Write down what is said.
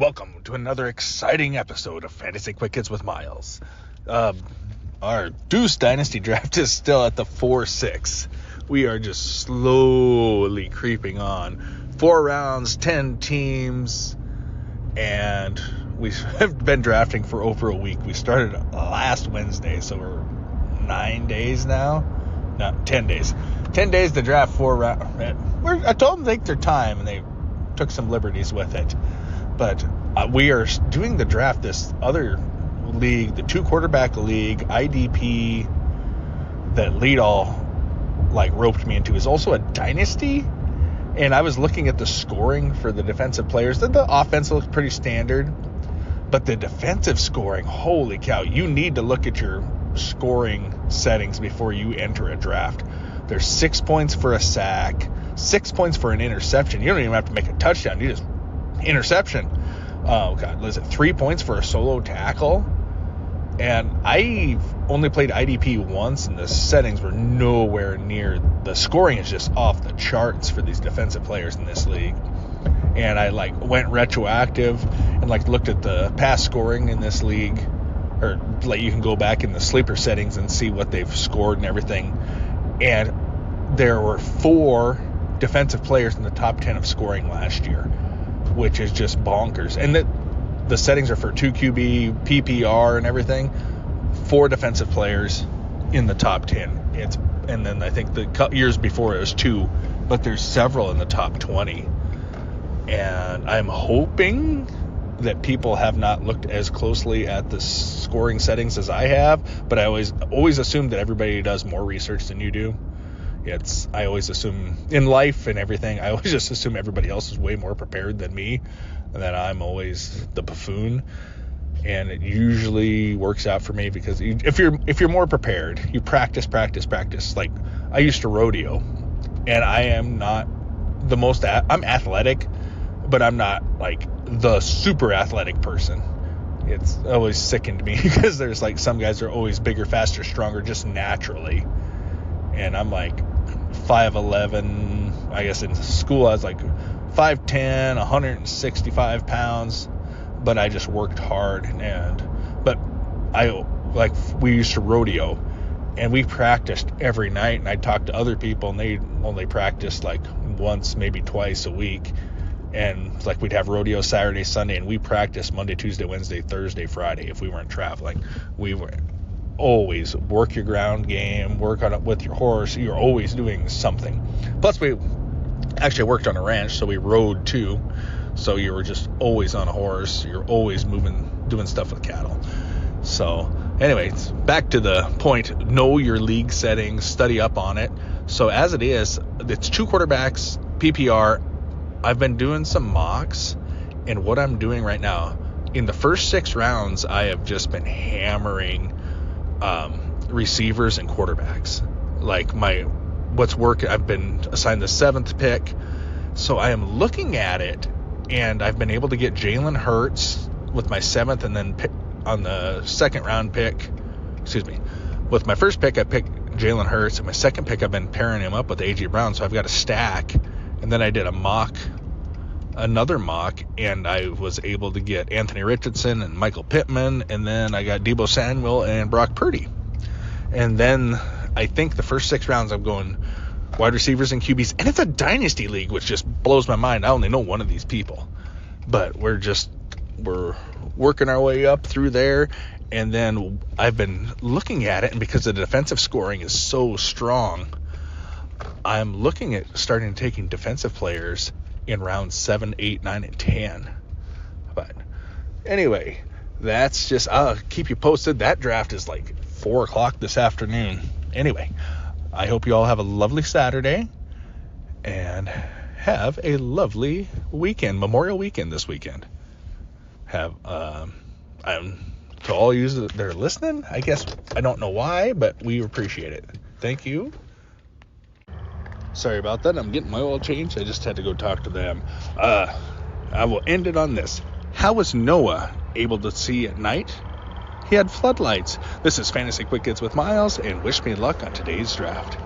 Welcome to another exciting episode of Fantasy Quick Hits with Miles. Our Deuce Dynasty draft is still at the 4-6. We are just slowly creeping on. 4 rounds, 10 teams, and we have been drafting for over a week. We started last Wednesday, so we're 9 days now. No, 10 days. 10 days to draft 4 rounds. I told them to take their time, and they took some liberties with it. But we are doing the draft this other league, the 2-quarterback league, IDP, that Lead All roped me into, is also a dynasty. And I was looking at the scoring for the defensive players. The offense looks pretty standard, but the defensive scoring, holy cow, you need to look at your scoring settings before you enter a draft. There's 6 points for a sack, 6 points for an interception. You don't even have to make a touchdown. You just interception. Oh god, was it 3 points for a solo tackle? And I've only played IDP once, and the settings were nowhere near. The scoring is just off the charts for these defensive players in this league. And I went retroactive and looked at the past scoring in this league, or you can go back in the sleeper settings and see what they've scored and everything. And there were 4 defensive players in the top 10 of scoring last year, which is just bonkers. And the settings are for 2 QB, PPR, and everything. 4 defensive players in the top 10. And then I think the years before it was 2, but there's several in the top 20. And I'm hoping that people have not looked as closely at the scoring settings as I have, but I always assume that everybody does more research than you do. I always assume in life and everything, I always just assume everybody else is way more prepared than me, and that I'm always the buffoon. And it usually works out for me because if you're more prepared, you practice. Like, I used to rodeo, and I am not the most. I'm athletic, but I'm not the super athletic person. It's always sickened me because there's some guys are always bigger, faster, stronger, just naturally. And I'm 5'11". I guess in school I was 5'10", 165 pounds, but I just worked hard. But we used to rodeo, and we practiced every night, and I talked to other people, and they only practiced once, maybe twice a week. And we'd have rodeo Saturday, Sunday, and we practiced Monday, Tuesday, Wednesday, Thursday, Friday if we weren't traveling. We were always work your ground game, work on it with your horse. You're always doing something. Plus, we actually worked on a ranch, so we rode too. So you were just always on a horse. You're always moving, doing stuff with cattle. So anyways, back to the point. Know your league settings, study up on it. So as it is, it's 2 quarterbacks, PPR. I've been doing some mocks, and what I'm doing right now, in the first 6 rounds, I have just been hammering receivers and quarterbacks. I've been assigned the 7th pick, so I am looking at it, and I've been able to get Jalen Hurts with my 7th, and then on the 2nd round pick, with my first pick I picked Jalen Hurts, and my 2nd pick I've been pairing him up with A.J. Brown, so I've got a stack. And then I did another mock, and I was able to get Anthony Richardson and Michael Pittman, and then I got Deebo Samuel and Brock Purdy. And then I think the first 6 rounds I'm going wide receivers and QBs, and it's a dynasty league, which just blows my mind. I only know one of these people, but we're working our way up through there. And then I've been looking at it, and because the defensive scoring is so strong, I'm looking at taking defensive players in rounds 7, 8, 9, and 10. But anyway, that's just, I'll keep you posted. That draft is 4 o'clock this afternoon. Anyway, I hope you all have a lovely Saturday and have a lovely weekend, Memorial Weekend this weekend. To all you that are listening, I guess I don't know why, but we appreciate it. Thank you. Sorry about that. I'm getting my oil changed. I just had to go talk to them. I will end it on this. How was Noah able to see at night? He had floodlights. This is Fantasy Quick Hits with Miles, and wish me luck on today's draft.